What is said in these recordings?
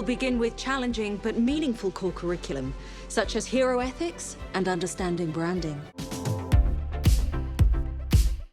begin with challenging but meaningful core curriculum, such as hero ethics and understanding branding.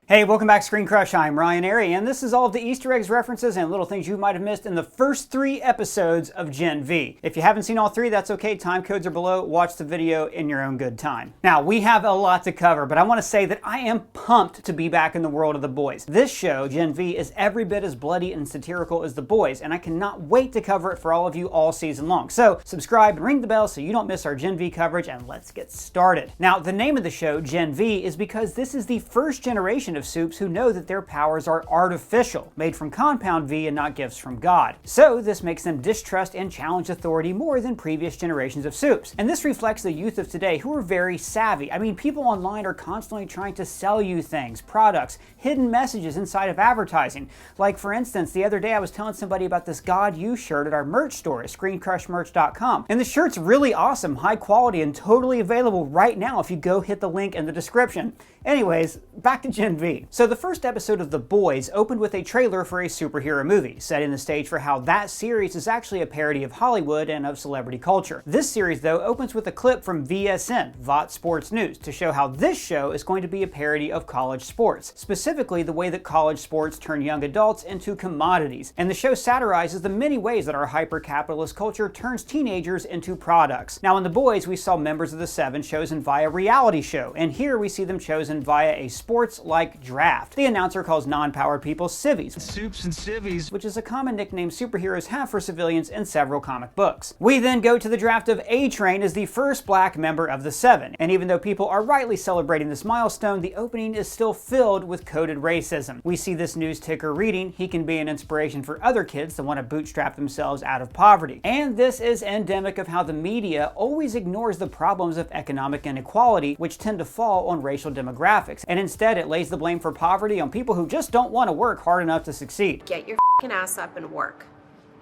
Hey, welcome back to ScreenCrush. I'm Ryan Airy, and this is all of the Easter eggs, references, and little things you might have missed in the first 3 episodes of GenV. If you haven't seen all 3, that's okay. Time codes are below. Watch the video in your own good time. Now, we have a lot to cover, but I want to say that I am pumped to be back in the world of The Boys. This show, GenV, is every bit as bloody and satirical as The Boys, and I cannot wait to cover it for all of you all season long. So, subscribe and ring the bell so you don't miss our GenV coverage, and let's get started. Now, the name of the show, GenV, is because this is the first generation of supes who know that their powers are artificial, made from compound V and not gifts from God. So this makes them distrust and challenge authority more than previous generations of supes. And this reflects the youth of today who are very savvy. I mean, people online are constantly trying to sell you things, products, hidden messages inside of advertising. Like for instance, the other day I was telling somebody about this God You shirt at our merch store at ScreenCrushMerch.com. And the shirt's really awesome, high quality, and totally available right now if you go hit the link in the description. Anyways, back to GenV. So the first episode of The Boys opened with a trailer for a superhero movie, setting the stage for how that series is actually a parody of Hollywood and of celebrity culture. This series, though, opens with a clip from VSN, VOT Sports News, to show how this show is going to be a parody of college sports, specifically the way that college sports turn young adults into commodities. And the show satirizes the many ways that our hyper-capitalist culture turns teenagers into products. Now in The Boys, we saw members of the Seven chosen via reality show, and here we see them chosen via a sports-like draft. The announcer calls non-powered people civvies, supes and civvies, which is a common nickname superheroes have for civilians in several comic books. We then go to the draft of A-Train as the first black member of the Seven, and even though people are rightly celebrating this milestone, the opening is still filled with coded racism. We see this news ticker reading, "He can be an inspiration for other kids that want to bootstrap themselves out of poverty." And this is endemic of how the media always ignores the problems of economic inequality, which tend to fall on racial demographics, and instead it lays the blame for poverty on people who just don't want to work hard enough to succeed. Get your f***ing ass up and work.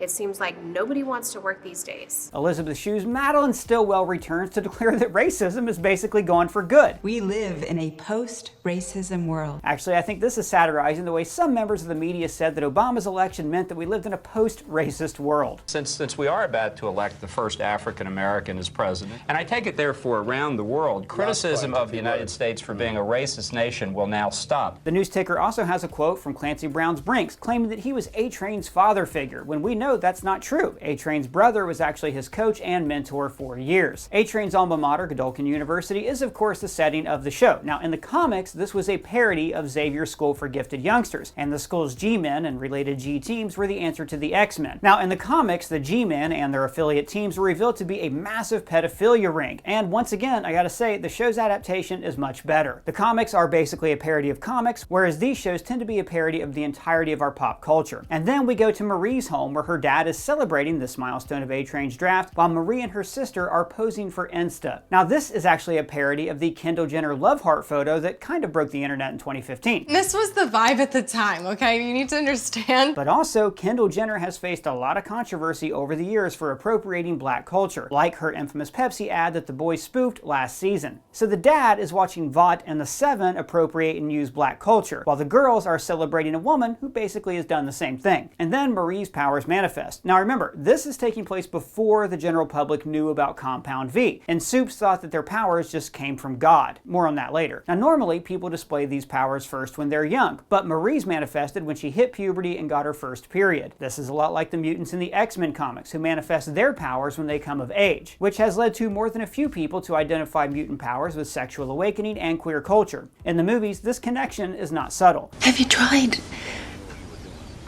It seems like nobody wants to work these days. Elizabeth Shue's Madeline Stillwell returns to declare that racism is basically gone for good. We live in a post-racism world. Actually, I think this is satirizing the way some members of the media said that Obama's election meant that we lived in a post-racist world. Since we are about to elect the first African-American as president, and I take it therefore around the world, criticism of the United States for being a racist nation will now stop. The news ticker also has a quote from Clancy Brown's Brinks claiming that he was A-Train's father figure, when we know that's not true. A-Train's brother was actually his coach and mentor for years. A-Train's alma mater, Godolphin University, is of course the setting of the show. Now in the comics, this was a parody of Xavier's School for Gifted Youngsters, and the school's G-Men and related G-teams were the answer to the X-Men. Now in the comics, the G-Men and their affiliate teams were revealed to be a massive pedophilia ring, and once again, I gotta say, the show's adaptation is much better. The comics are basically a parody of comics, whereas these shows tend to be a parody of the entirety of our pop culture. And then we go to Marie's home, where her dad is celebrating this milestone of A-Train's draft, while Marie and her sister are posing for Insta. Now this is actually a parody of the Kendall Jenner love heart photo that kind of broke the internet in 2015. This was the vibe at the time, okay? You need to understand. But also, Kendall Jenner has faced a lot of controversy over the years for appropriating black culture, like her infamous Pepsi ad that The Boys spoofed last season. So the dad is watching Vought and the Seven appropriate and use black culture, while the girls are celebrating a woman who basically has done the same thing. And then Marie's powers manifest. Now remember, this is taking place before the general public knew about Compound V, and supes thought that their powers just came from God. More on that later. Now normally, people display these powers first when they're young, but Marie's manifested when she hit puberty and got her first period. This is a lot like the mutants in the X-Men comics, who manifest their powers when they come of age, which has led to more than a few people to identify mutant powers with sexual awakening and queer culture. In the movies, this connection is not subtle. Have you tried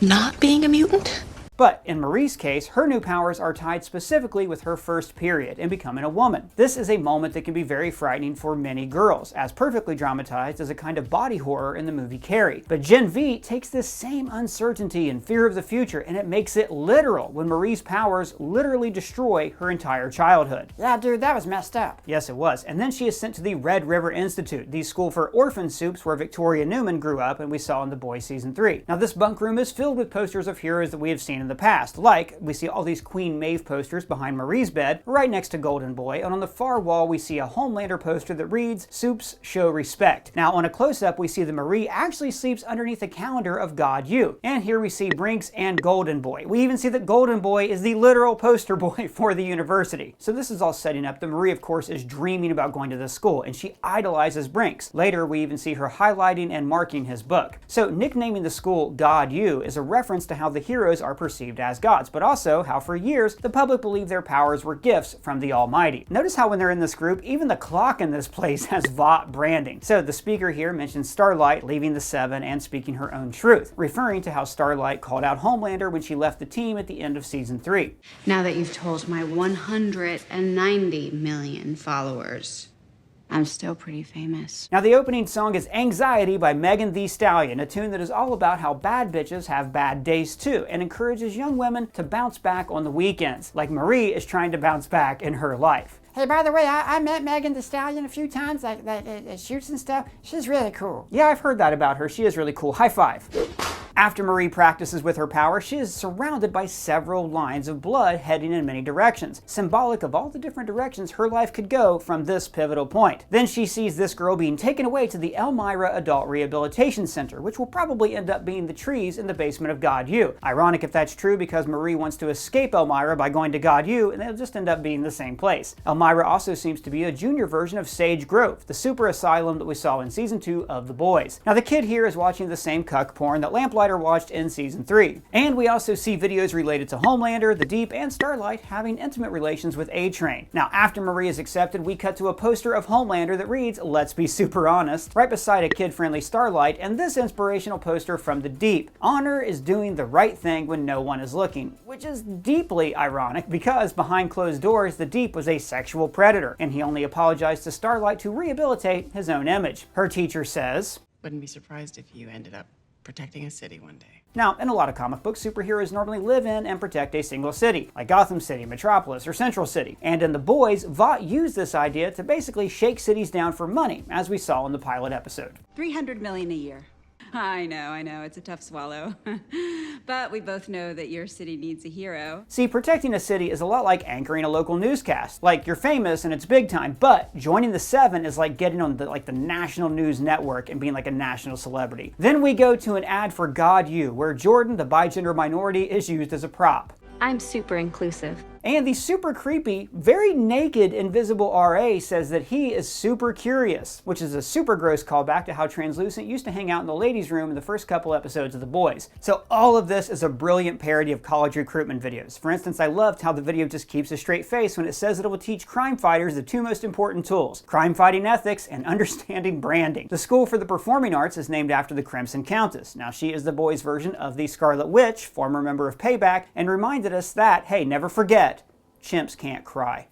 not being a mutant? But in Marie's case, her new powers are tied specifically with her first period and becoming a woman. This is a moment that can be very frightening for many girls, as perfectly dramatized as a kind of body horror in the movie Carrie. But GenV takes this same uncertainty and fear of the future and it makes it literal when Marie's powers literally destroy her entire childhood. Yeah, dude, that was messed up. Yes, it was. And then she is sent to the Red River Institute, the school for orphan supes where Victoria Newman grew up and we saw in The Boys Season 3. Now this bunk room is filled with posters of heroes that we have seen in the past. Like, we see all these Queen Maeve posters behind Marie's bed, right next to Golden Boy, and on the far wall we see a Homelander poster that reads, "Supes show respect." Now on a close-up we see that Marie actually sleeps underneath the calendar of God U. And here we see Brinks and Golden Boy. We even see that Golden Boy is the literal poster boy for the university. So this is all setting up that Marie, of course, is dreaming about going to this school, and she idolizes Brinks. Later, we even see her highlighting and marking his book. So nicknaming the school God U is a reference to how the heroes are perceived as gods, but also how for years the public believed their powers were gifts from the Almighty. Notice how when they're in this group, even the clock in this place has Vought branding. So the speaker here mentions Starlight leaving the Seven and speaking her own truth, referring to how Starlight called out Homelander when she left the team at the end of season 3. Now that you've told my 190 million followers, I'm still pretty famous. Now the opening song is Anxiety by Megan Thee Stallion, a tune that is all about how bad bitches have bad days too, and encourages young women to bounce back on the weekends, like Marie is trying to bounce back in her life. Hey, by the way, I met Megan Thee Stallion a few times, like at shoots and stuff. She's really cool. Yeah, I've heard that about her. She is really cool. High five. After Marie practices with her power, she is surrounded by several lines of blood heading in many directions, symbolic of all the different directions her life could go from this pivotal point. Then she sees this girl being taken away to the Elmira Adult Rehabilitation Center, which will probably end up being the trees in the basement of God U. Ironic if that's true, because Marie wants to escape Elmira by going to God U, and they'll just end up being the same place. Elmira also seems to be a junior version of Sage Grove, the super asylum that we saw in season 2 of The Boys. Now the kid here is watching the same cuck porn that Lamplighter watched in season 3. And we also see videos related to Homelander, the Deep, and Starlight having intimate relations with A-Train. Now after Marie is accepted, we cut to a poster of Homelander that reads, "Let's be super honest," right beside a kid-friendly Starlight, and this inspirational poster from the Deep. Honor is doing the right thing when no one is looking, which is deeply ironic because behind closed doors, the Deep was a sexual predator, and he only apologized to Starlight to rehabilitate his own image. Her teacher says, "Wouldn't be surprised if you ended up protecting a city one day." Now, in a lot of comic books, superheroes normally live in and protect a single city, like Gotham City, Metropolis, or Central City. And in The Boys, Vought used this idea to basically shake cities down for money, as we saw in the pilot episode. 300 million a year. I know, it's a tough swallow. But we both know that your city needs a hero. See, protecting a city is a lot like anchoring a local newscast. Like, you're famous and it's big time, but joining the Seven is like getting on the national news network and being like a national celebrity. Then we go to an ad for God U, where Jordan, the bigender minority, is used as a prop. I'm super inclusive. And the super creepy, very naked Invisible RA says that he is super curious, which is a super gross callback to how Translucent used to hang out in the ladies' room in the first couple episodes of The Boys. So all of this is a brilliant parody of college recruitment videos. For instance, I loved how the video just keeps a straight face when it says that it will teach crime fighters the two most important tools: crime fighting ethics and understanding branding. The School for the Performing Arts is named after the Crimson Countess. Now she is the boys' version of the Scarlet Witch, former member of Payback, and reminded us that, hey, never forget, chimps can't cry.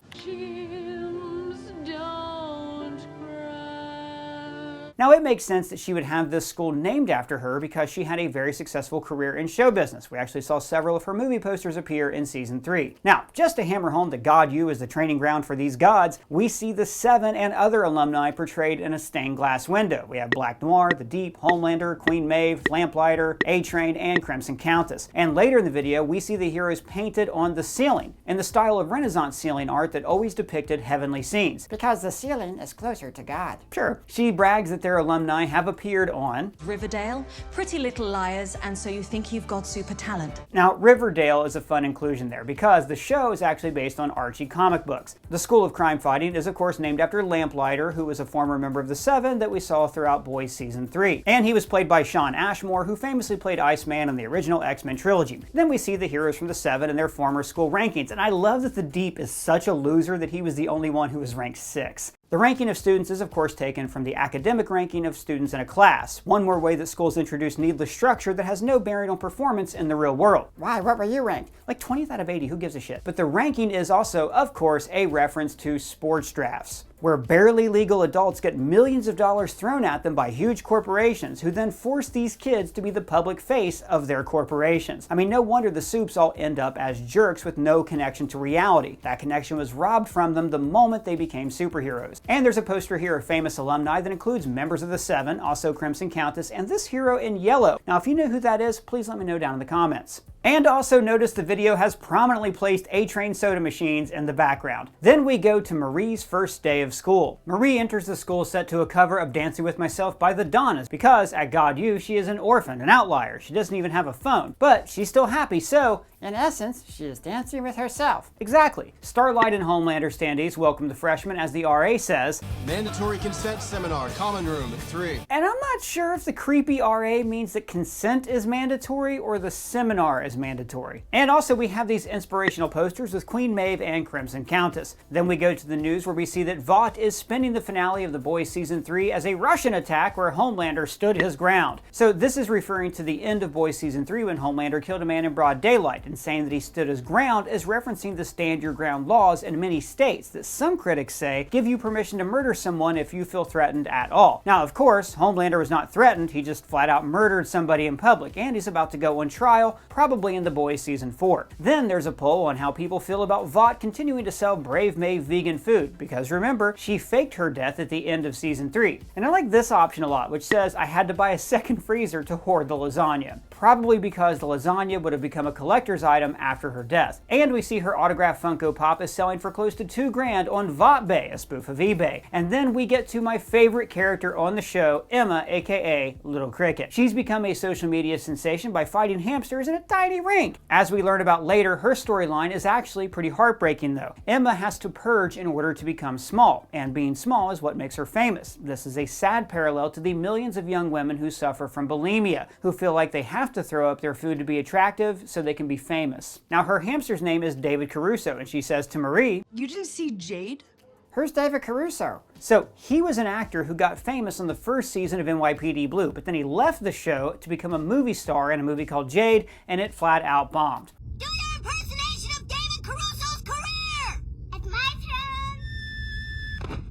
Now, it makes sense that she would have this school named after her because she had a very successful career in show business. We actually saw several of her movie posters appear in season 3. Now, just to hammer home that God U is the training ground for these gods, we see the Seven and other alumni portrayed in a stained glass window. We have Black Noir, the Deep, Homelander, Queen Maeve, Lamplighter, A-Train, and Crimson Countess. And later in the video, we see the heroes painted on the ceiling in the style of Renaissance ceiling art that always depicted heavenly scenes. Because the ceiling is closer to God. Sure. She brags that their alumni have appeared on Riverdale, Pretty Little Liars, and So You Think You've Got Super Talent. Now, Riverdale is a fun inclusion there because the show is actually based on Archie comic books. The School of Crime Fighting is of course named after Lamplighter, who was a former member of the Seven that we saw throughout Boys season 3. And he was played by Shawn Ashmore, who famously played Iceman in the original X-Men trilogy. Then we see the heroes from the Seven and their former school rankings, and I love that the Deep is such a loser that he was the only one who was ranked 6. The ranking of students is of course taken from the academic ranking of students in a class. One more way that schools introduce needless structure that has no bearing on performance in the real world. Why? What were you ranked? Like 20th out of 80, who gives a shit? But the ranking is also, of course, a reference to sports drafts, where barely legal adults get millions of dollars thrown at them by huge corporations who then force these kids to be the public face of their corporations. I mean, no wonder the supes all end up as jerks with no connection to reality. That connection was robbed from them the moment they became superheroes. And there's a poster here of famous alumni that includes members of the Seven, also Crimson Countess, and this hero in yellow. Now, if you know who that is, please let me know down in the comments. And also notice the video has prominently placed A-Train soda machines in the background. Then we go to Marie's first day of school. Marie enters the school set to a cover of Dancing with Myself by the Donnas because at God U she is an orphan, an outlier. She doesn't even have a phone, but she's still happy, so in essence, she is dancing with herself. exactly. Starlight and Homelander standees welcome the freshmen as the RA says, Mandatory consent seminar, common room at 3. and I'm not sure if the creepy RA means that consent is mandatory or the seminar is mandatory. And also we have these inspirational posters with Queen Maeve and Crimson Countess. Then we go to the news where we see that Vought is spinning the finale of The Boys Season 3 as a Russian attack where Homelander stood his ground. So this is referring to the end of Boys Season 3 when Homelander killed a man in broad daylight, and saying that he stood his ground is referencing the stand your ground laws in many states that some critics say give you permission to murder someone if you feel threatened at all. Now of course, Homelander was not threatened, he just flat out murdered somebody in public, and he's about to go on trial, probably in The Boys Season 4. Then there's a poll on how people feel about Vought continuing to sell Brave Maeve vegan food, because remember, she faked her death at the end of Season 3. And I like this option a lot, which says I had to buy a second freezer to hoard the lasagna. Probably because the lasagna would have become a collector's item after her death. And we see her autographed Funko Pop is selling for close to $2 grand on VaughtBay, a spoof of eBay. And then we get to my favorite character on the show, Emma, aka Little Cricket. She's become a social media sensation by fighting hamsters in a tiny rink. As we learn about later, her storyline is actually pretty heartbreaking though. Emma has to purge in order to become small, and being small is what makes her famous. This is a sad parallel to the millions of young women who suffer from bulimia, who feel like they have to throw up their food to be attractive so they can be famous. Now her hamster's name is David Caruso, and she says to Marie, You didn't see Jade? Who's David Caruso? so he was an actor who got famous on the first season of NYPD Blue, but then he left the show to become a movie star in a movie called Jade, and it flat out bombed. Do your impersonation of David Caruso's career! It's my turn!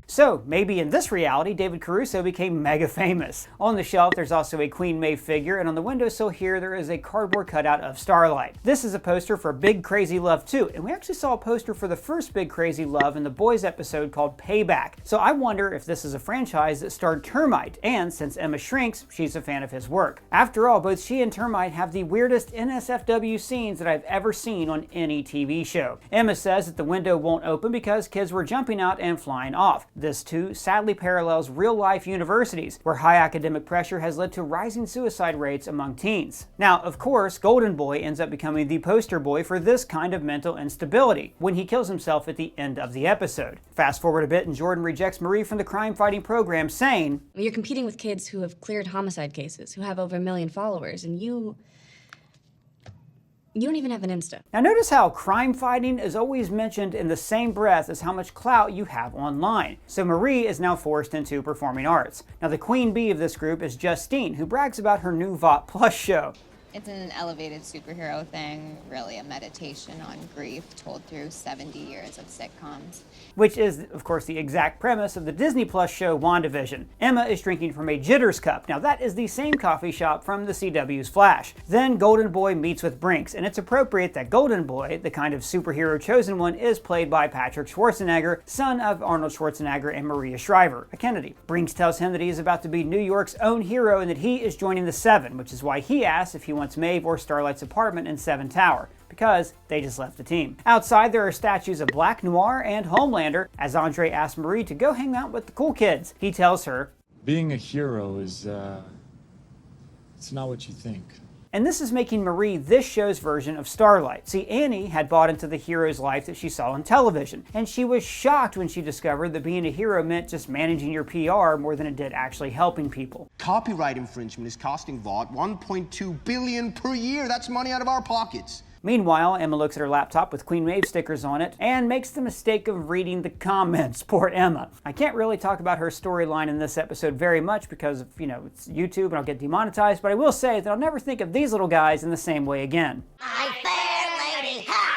So maybe in this reality, David Caruso became mega famous. On the shelf, there's also a Queen Maeve figure, and on the windowsill here, there is a cardboard cutout of Starlight. This is a poster for Big Crazy Love 2, and we actually saw a poster for the first Big Crazy Love in the Boys episode called Payback. So I wonder if this is a franchise that starred Termite, and since Emma shrinks, she's a fan of his work. After all, both she and Termite have the weirdest NSFW scenes that I've ever seen on any TV show. Emma says that the window won't open because kids were jumping out and flying off. This too sadly parallels real-life universities, where high academic pressure has led to rising suicide rates among teens. Now, of course, Golden Boy ends up becoming the poster boy for this kind of mental instability, when he kills himself at the end of the episode. Fast forward a bit and Jordan rejects Marie from the crime-fighting program, saying, You're competing with kids who have cleared homicide cases, who have over 1 million followers, and you don't even have an Insta. Now notice how crime fighting is always mentioned in the same breath as how much clout you have online. So Marie is now forced into performing arts. Now the queen bee of this group is Justine, who brags about her new Vought Plus show. It's an elevated superhero thing, really a meditation on grief told through 70 years of sitcoms. Which is, of course, the exact premise of the Disney Plus show WandaVision. Emma is drinking from a Jitters cup. Now that is the same coffee shop from the CW's Flash. Then Golden Boy meets with Brinks, and it's appropriate that Golden Boy, the kind of superhero chosen one, is played by Patrick Schwarzenegger, son of Arnold Schwarzenegger and Maria Shriver, a Kennedy. Brinks tells him that he is about to be New York's own hero and that he is joining the Seven, which is why he asks if he wants Maeve or Starlight's apartment in Seven Tower, because they just left the team. Outside there are statues of Black Noir and Homelander, as Andre asks Marie to go hang out with the cool kids. He tells her, being a hero is, it's not what you think. And this is making Marie this show's version of Starlight. See, Annie had bought into the hero's life that she saw on television, and she was shocked when she discovered that being a hero meant just managing your PR more than it did actually helping people. Copyright infringement is costing Vought $1.2 billion per year. That's money out of our pockets. Meanwhile, Emma looks at her laptop with Queen Maeve stickers on it and makes the mistake of reading the comments. Poor Emma. I can't really talk about her storyline in this episode very much because of, it's YouTube and I'll get demonetized, but I will say that I'll never think of these little guys in the same way again. My fair lady, ha!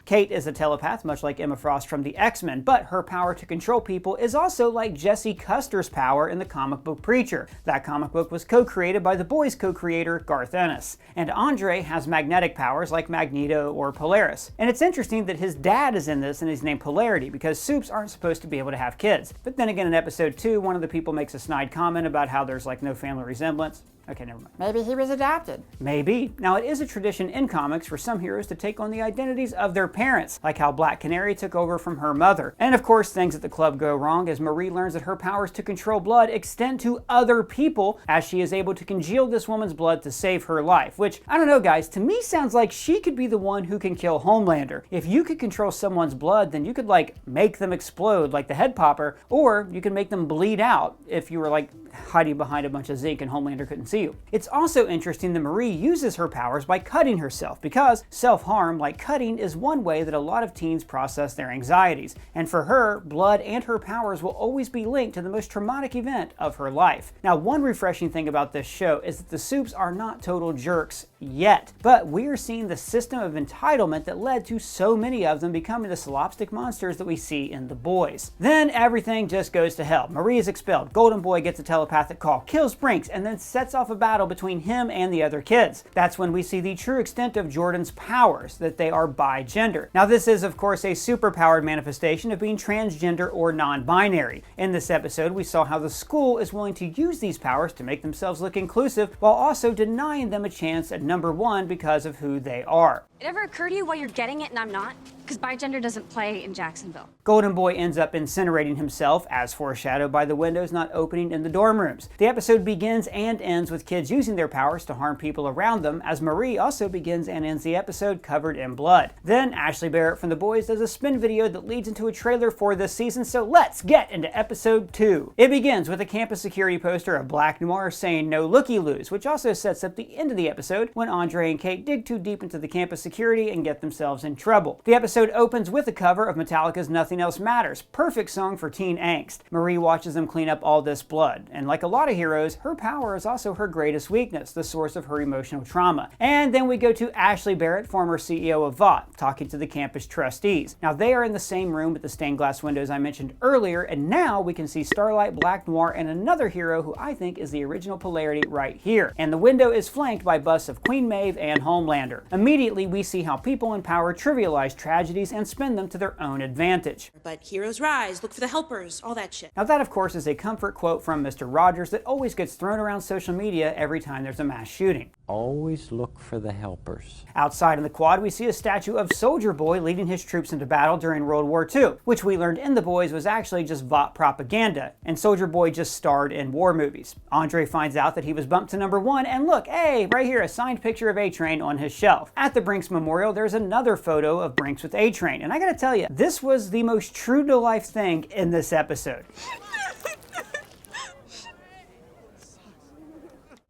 Kate is a telepath, much like Emma Frost from the X-Men, but her power to control people is also like Jesse Custer's power in the comic book Preacher. That comic book was co-created by The Boys co-creator Garth Ennis. And Andre has magnetic powers like Magneto or Polaris. And it's interesting that his dad is in this and he's named Polarity because supes aren't supposed to be able to have kids. But then again in episode 2, one of the people makes a snide comment about how there's like no family resemblance. Okay, never mind. Maybe he was adopted. Maybe. Now, it is a tradition in comics for some heroes to take on the identities of their parents, like how Black Canary took over from her mother. And of course, things at the club go wrong as Marie learns that her powers to control blood extend to other people, as she is able to congeal this woman's blood to save her life, which, I don't know guys, to me sounds like she could be the one who can kill Homelander. If you could control someone's blood, then you could like make them explode like the head popper, or you could make them bleed out if you were like hiding behind a bunch of zinc and Homelander couldn't see you. It's also interesting that Marie uses her powers by cutting herself, because self-harm, like cutting, is one way that a lot of teens process their anxieties. And for her, blood and her powers will always be linked to the most traumatic event of her life. Now, one refreshing thing about this show is that the supes are not total jerks yet, but we are seeing the system of entitlement that led to so many of them becoming the slopstick monsters that we see in The Boys. Then everything just goes to hell. Marie is expelled, Golden Boy gets a telepathic call, kills Brinks, and then sets off a battle between him and the other kids. That's when we see the true extent of Jordan's powers, that they are bi-gender. Now this is of course a superpowered manifestation of being transgender or non-binary. In this episode we saw how the school is willing to use these powers to make themselves look inclusive while also denying them a chance at number one because of who they are. It ever occurred to you why you're getting it and I'm not? Because bi-gender doesn't play in Jacksonville. Golden Boy ends up incinerating himself, as foreshadowed by the windows not opening in the dorm rooms. The episode begins and ends with kids using their powers to harm people around them, as Marie also begins and ends the episode covered in blood. Then Ashley Barrett from The Boys does a spin video that leads into a trailer for this season, so let's get into episode 2. It begins with a campus security poster of Black Noir saying "No looky-loos," which also sets up the end of the episode when Andre and Kate dig too deep into the campus security and get themselves in trouble. The episode opens with a cover of Metallica's Nothing Else Matters, perfect song for teen angst. Marie watches them clean up all this blood, and like a lot of heroes, her power is also her greatest weakness, the source of her emotional trauma. And then we go to Ashley Barrett, former CEO of Vought, talking to the campus trustees. Now they are in the same room with the stained glass windows I mentioned earlier, and now we can see Starlight, Black Noir, and another hero who I think is the original Polarity right here. And the window is flanked by busts of Queen Maeve and Homelander. Immediately we see how people in power trivialize tragedies and spin them to their own advantage. But heroes rise, look for the helpers, all that shit. Now that of course is a comfort quote from Mr. Rogers that always gets thrown around social media every time there's a mass shooting. Always look for the helpers. Outside in the quad, we see a statue of Soldier Boy leading his troops into battle during World War II, which we learned in The Boys was actually just Vought propaganda, and Soldier Boy just starred in war movies. Andre finds out that he was bumped to number 1, and look, hey, right here, a signed picture of A-Train on his shelf. At the Brinks Memorial, there's another photo of Brinks with A-Train, and I gotta tell you, this was the most true-to-life thing in this episode.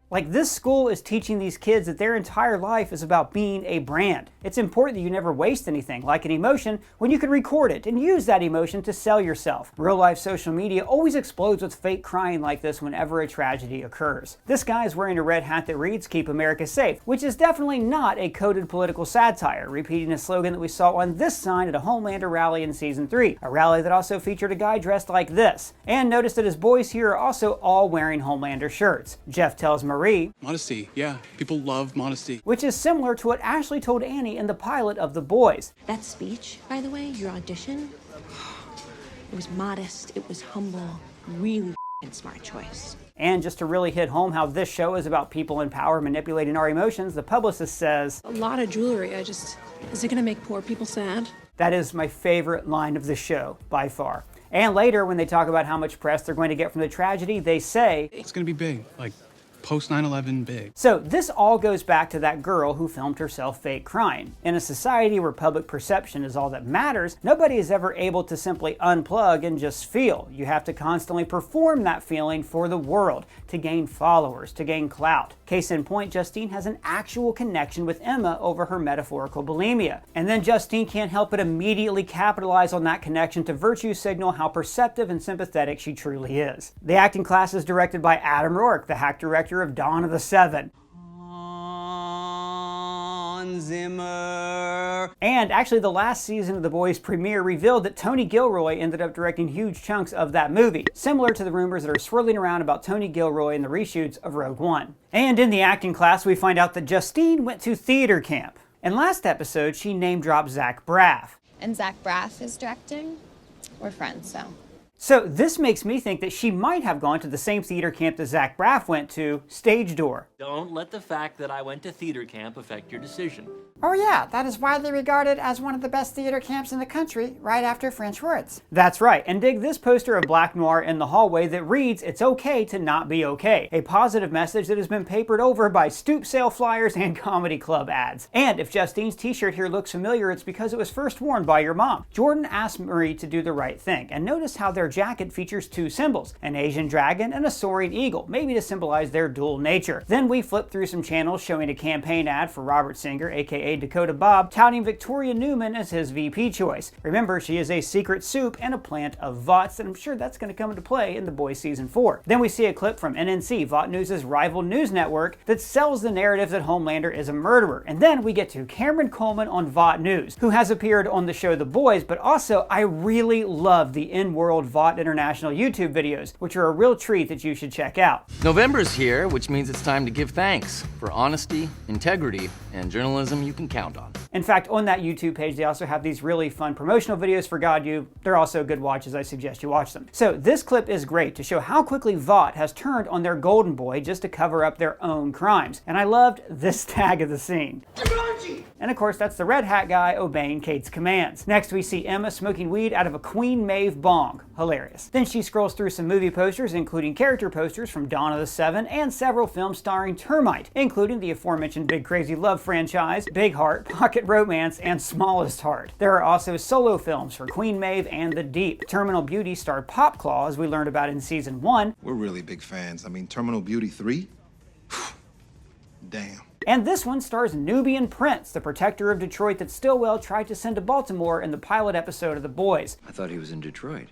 Like, this school is teaching these kids that their entire life is about being a brand. It's important that you never waste anything, like an emotion, when you can record it and use that emotion to sell yourself. Real-life social media always explodes with fake crying like this whenever a tragedy occurs. This guy is wearing a red hat that reads "Keep America Safe," which is definitely not a coded political satire, repeating a slogan that we saw on this sign at a Homelander rally in Season 3, a rally that also featured a guy dressed like this. And notice that his boys here are also all wearing Homelander shirts. Jeff tells Marie, modesty, yeah, people love modesty. Which is similar to what Ashley told Annie in the pilot of The Boys. That speech, by the way, your audition, it was modest, it was humble, really smart choice. And just to really hit home how this show is about people in power manipulating our emotions, the publicist says, "A lot of jewelry, is it gonna make poor people sad?" That is my favorite line of the show, by far. And later, when they talk about how much press they're going to get from the tragedy, they say, it's gonna be big, like post 9/11 big. So this all goes back to that girl who filmed herself fake crying. In a society where public perception is all that matters, nobody is ever able to simply unplug and just feel. You have to constantly perform that feeling for the world, to gain followers, to gain clout. Case in point, Justine has an actual connection with Emma over her metaphorical bulimia. And then Justine can't help but immediately capitalize on that connection to virtue signal how perceptive and sympathetic she truly is. The acting class is directed by Adam Rourke, the hack director of Dawn of the Seven. Zimmer. And actually the last season of The Boys premiere revealed that Tony Gilroy ended up directing huge chunks of that movie, similar to the rumors that are swirling around about Tony Gilroy in the reshoots of Rogue One. And in the acting class we find out that Justine went to theater camp. And last episode she name-dropped Zach Braff. And Zach Braff is directing. We're friends, so. So this makes me think that she might have gone to the same theater camp that Zach Braff went to, Stage Door. Don't let the fact that I went to theater camp affect your decision. Oh yeah, that is widely regarded as one of the best theater camps in the country, right after French Woods. That's right, and dig this poster of Black Noir in the hallway that reads, "It's okay to not be okay." A positive message that has been papered over by stoop sale flyers and comedy club ads. And if Justine's t-shirt here looks familiar, it's because it was first worn by your mom. Jordan asked Marie to do the right thing, and notice how their jacket features two symbols, an Asian dragon and a soaring eagle, maybe to symbolize their dual nature. Then we flip through some channels showing a campaign ad for Robert Singer, aka Dakota Bob, touting Victoria Newman as his VP choice. Remember, she is a secret soup and a plant of Vought's, and I'm sure that's going to come into play in The Boys Season 4. Then we see a clip from NNC, Vought News' rival news network, that sells the narrative that Homelander is a murderer. And then we get to Cameron Coleman on Vought News, who has appeared on the show The Boys, but also I really love the in-world Vought International YouTube videos, which are a real treat that you should check out. November's here, which means it's time to give thanks for honesty, integrity, and journalism you can count on. In fact, on that YouTube page, they also have these really fun promotional videos for God U. They're also good watches. I suggest you watch them. So this clip is great to show how quickly Vought has turned on their golden boy just to cover up their own crimes. And I loved this tag of the scene. And of course, that's the red hat guy obeying Kate's commands. Next, we see Emma smoking weed out of a Queen Maeve bong. Hilarious. Then she scrolls through some movie posters, including character posters from Dawn of the Seven and several films starring Termite, including the aforementioned Big Crazy Love franchise, Big Heart, Pocket Romance, and Smallest Heart. There are also solo films for Queen Maeve and The Deep. Terminal Beauty starred Pop Claw, as we learned about in Season 1. We're really big fans. I mean, Terminal Beauty 3? Damn. And this one stars Nubian Prince, the protector of Detroit that Stillwell tried to send to Baltimore in the pilot episode of The Boys. I thought he was in Detroit.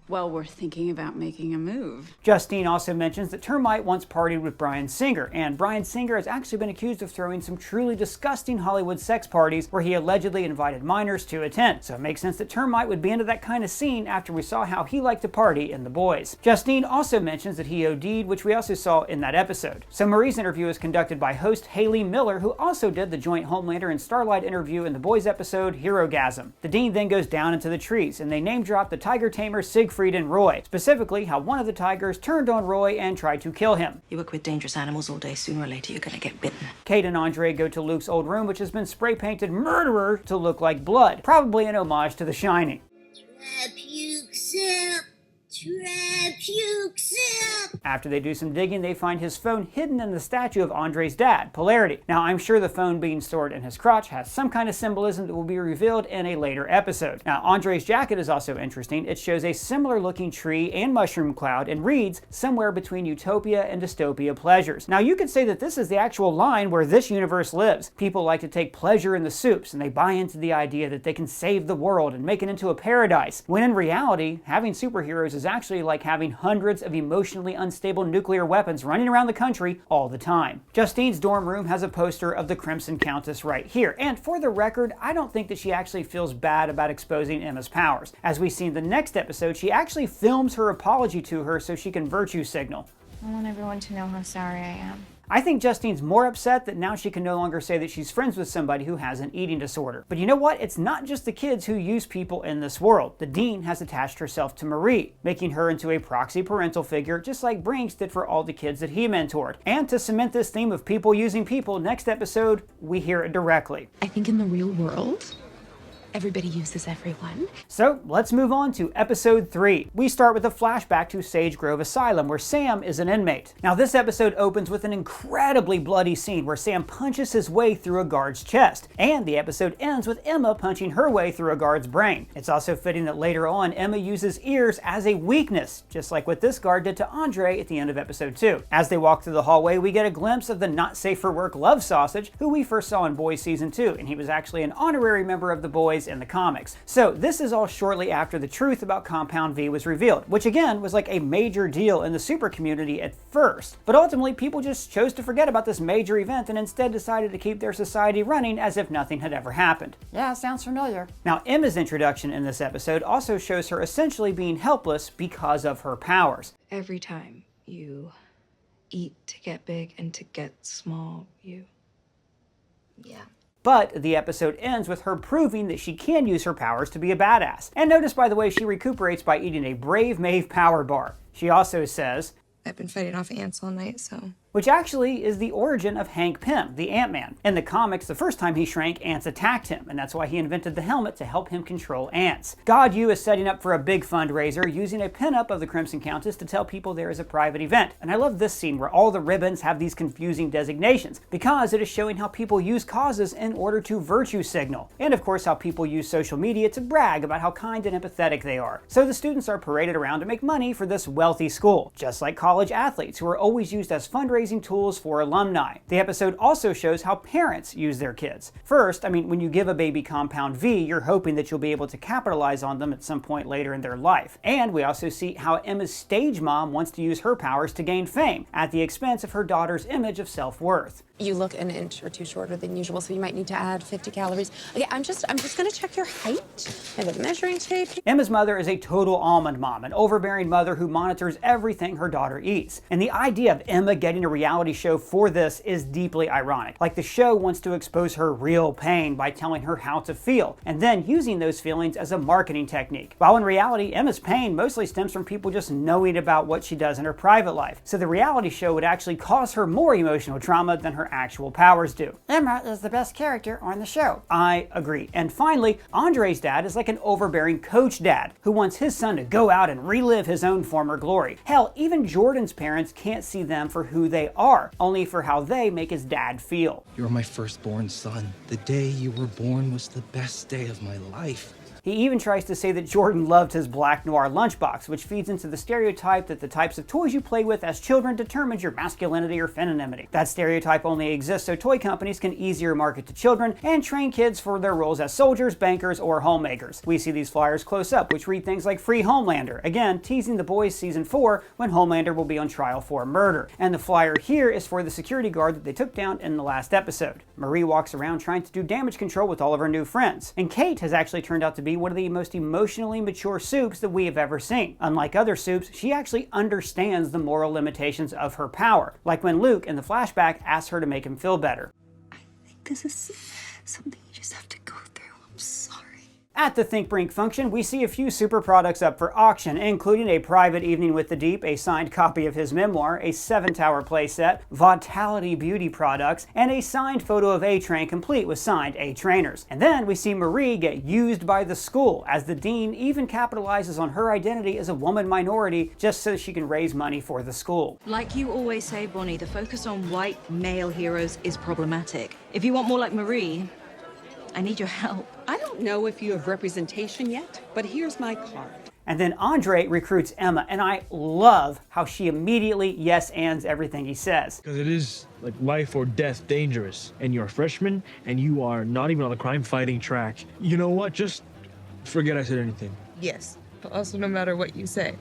Well, we're thinking about making a move. Justine also mentions that Termite once partied with Bryan Singer, and Bryan Singer has actually been accused of throwing some truly disgusting Hollywood sex parties where he allegedly invited minors to attend. So it makes sense that Termite would be into that kind of scene after we saw how he liked to party in The Boys. Justine also mentions that he OD'd, which we also saw in that episode. So Marie's interview is conducted by host Haley Miller, who also did the joint Homelander and Starlight interview in The Boys episode Herogasm. The Dean then goes down into the trees, and they name drop the tiger tamer Siegfried and Roy, specifically how one of the tigers turned on Roy and tried to kill him. You work with dangerous animals all day, sooner or later you're gonna get bitten. Kate and Andre go to Luke's old room, which has been spray painted murderer to look like blood, probably an homage to The Shining. After they do some digging, they find his phone hidden in the statue of Andre's dad, Polarity. Now, I'm sure the phone being stored in his crotch has some kind of symbolism that will be revealed in a later episode. Now, Andre's jacket is also interesting. It shows a similar looking tree and mushroom cloud and reads, "Somewhere between utopia and dystopia pleasures." Now, you could say that this is the actual line where this universe lives. People like to take pleasure in the soups, and they buy into the idea that they can save the world and make it into a paradise, when in reality, having superheroes is actually like having hundreds of emotionally unstable nuclear weapons running around the country all the time. Justine's dorm room has a poster of the Crimson Countess right here, and for the record, I don't think that she actually feels bad about exposing Emma's powers. As we see in the next episode, she actually films her apology to her so she can virtue signal. I want everyone to know how sorry I am. I think Justine's more upset that now she can no longer say that she's friends with somebody who has an eating disorder. But you know what? It's not just the kids who use people in this world. The Dean has attached herself to Marie, making her into a proxy parental figure, just like Brinks did for all the kids that he mentored. And to cement this theme of people using people, next episode, we hear it directly. I think in the real world, everybody uses everyone. So let's move on to episode 3. We start with a flashback to Sage Grove Asylum, where Sam is an inmate. Now this episode opens with an incredibly bloody scene where Sam punches his way through a guard's chest, and the episode ends with Emma punching her way through a guard's brain. It's also fitting that later on Emma uses ears as a weakness, just like what this guard did to Andre at the end of episode 2. As they walk through the hallway, we get a glimpse of the not safe for work Love Sausage, who we first saw in Boys Season 2, and he was actually an honorary member of the Boys in the comics. So this is all shortly after the truth about Compound V was revealed, which again was like a major deal in the super community at first. But ultimately people just chose to forget about this major event and instead decided to keep their society running as if nothing had ever happened. Yeah, sounds familiar. Now Emma's introduction in this episode also shows her essentially being helpless because of her powers. Every time you eat to get big and to get small, you... Yeah. But the episode ends with her proving that she can use her powers to be a badass. And notice, by the way, she recuperates by eating a Brave Maeve power bar. She also says, I've been fighting off ants all night, so... Which actually is the origin of Hank Pym, the Ant-Man. In the comics, the first time he shrank, ants attacked him, and that's why he invented the helmet to help him control ants. God U is setting up for a big fundraiser using a pinup of the Crimson Countess to tell people there is a private event. And I love this scene where all the ribbons have these confusing designations, because it is showing how people use causes in order to virtue signal. And of course how people use social media to brag about how kind and empathetic they are. So the students are paraded around to make money for this wealthy school, just like college athletes who are always used as fundraising tools for alumni. The episode also shows how parents use their kids. First, when you give a baby compound V, you're hoping that you'll be able to capitalize on them at some point later in their life. And we also see how Emma's stage mom wants to use her powers to gain fame at the expense of her daughter's image of self-worth. You look an inch or two shorter than usual, so you might need to add 50 calories. Okay, I'm just gonna check your height and a measuring tape. Emma's mother is a total almond mom, an overbearing mother who monitors everything her daughter eats. And the idea of Emma getting a reality show for this is deeply ironic. Like the show wants to expose her real pain by telling her how to feel, and then using those feelings as a marketing technique. While in reality, Emma's pain mostly stems from people just knowing about what she does in her private life. So the reality show would actually cause her more emotional trauma than her actual powers do. Emma is the best character on the show. I agree. And finally, Andre's dad is like an overbearing coach dad who wants his son to go out and relive his own former glory. Hell, even Jordan's parents can't see them for who they are, only for how they make his dad feel. You're my firstborn son. The day you were born was the best day of my life. He even tries to say that Jordan loved his black noir lunchbox, which feeds into the stereotype that the types of toys you play with as children determines your masculinity or femininity. That stereotype only exists so toy companies can easier market to children and train kids for their roles as soldiers, bankers, or homemakers. We see these flyers close up, which read things like Free Homelander, again teasing The Boys Season 4 when Homelander will be on trial for murder. And the flyer here is for the security guard that they took down in the last episode. Marie walks around trying to do damage control with all of her new friends. And Kate has actually turned out to be one of the most emotionally mature supes that we have ever seen. Unlike other supes, she actually understands the moral limitations of her power, like when Luke in the flashback asks her to make him feel better. I think this is something you just have to go through. I'm sorry. At the Think Brink function, we see a few super products up for auction, including a Private Evening with the Deep, a signed copy of his memoir, a 7-tower playset, Vitality Beauty products, and a signed photo of A-Train complete with signed A-Trainers. And then we see Marie get used by the school, as the dean even capitalizes on her identity as a woman minority just so she can raise money for the school. Like you always say, Bonnie, the focus on white male heroes is problematic. If you want more like Marie, I need your help. I don't know if you have representation yet, but here's my card. And then Andre recruits Emma, and I love how she immediately yes-ands everything he says. Because it is like life or death dangerous, and you're a freshman, and you are not even on the crime-fighting track. You know what? Just forget I said anything. Yes, but also no matter what you say.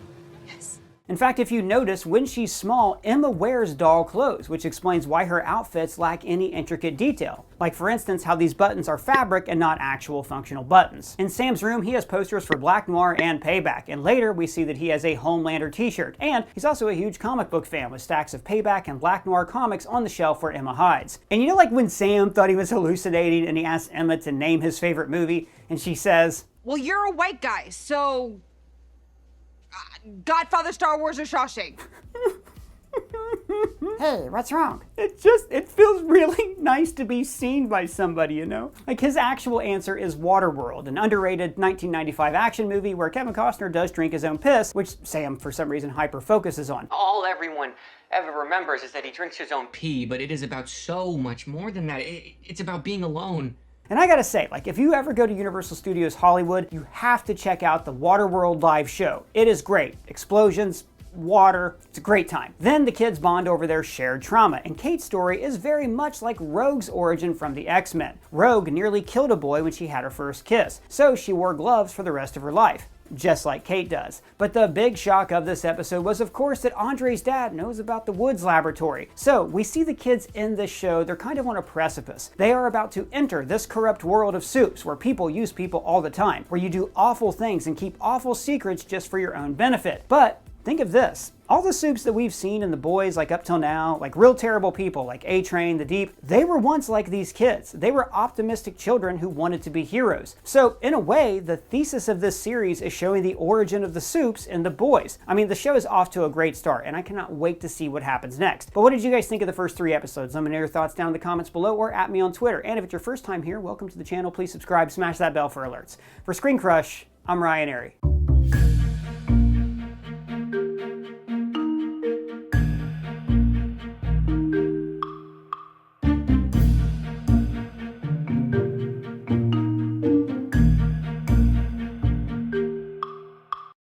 Yes. In fact, if you notice, when she's small, Emma wears doll clothes, which explains why her outfits lack any intricate detail. Like for instance, how these buttons are fabric and not actual functional buttons. In Sam's room, he has posters for Black Noir and Payback, and later we see that he has a Homelander t-shirt. And he's also a huge comic book fan with stacks of Payback and Black Noir comics on the shelf where Emma hides. And you know, like when Sam thought he was hallucinating and he asked Emma to name his favorite movie, and she says, "Well, you're a white guy, so Godfather, Star Wars, or Shawshank." Hey, what's wrong? It feels really nice to be seen by somebody, you know? Like his actual answer is Waterworld, an underrated 1995 action movie where Kevin Costner does drink his own piss, which Sam for some reason hyper focuses on. All everyone ever remembers is that he drinks his own pee, but it is about so much more than that. It's about being alone. And I gotta say, like, if you ever go to Universal Studios Hollywood, you have to check out the Waterworld live show. It is great. Explosions, water, it's a great time. Then the kids bond over their shared trauma, and Kate's story is very much like Rogue's origin from the X-Men. Rogue nearly killed a boy when she had her first kiss, so she wore gloves for the rest of her life. Just like Kate does. But the big shock of this episode was, of course, that Andre's dad knows about the Woods Laboratory. So we see the kids in this show, they're kind of on a precipice. They are about to enter this corrupt world of supes where people use people all the time, where you do awful things and keep awful secrets just for your own benefit. But Think of this. All the supes that we've seen in The Boys, like up till now, like real terrible people, like A-Train, The Deep, they were once like these kids. They were optimistic children who wanted to be heroes. So in a way, the thesis of this series is showing the origin of the supes in The Boys. I mean, the show is off to a great start, and I cannot wait to see what happens next. But what did you guys think of the first 3 episodes? Let me know your thoughts down in the comments below or at me on Twitter. And if it's your first time here, welcome to the channel. Please subscribe, smash that bell for alerts. For ScreenCrush, I'm Ryan Airy.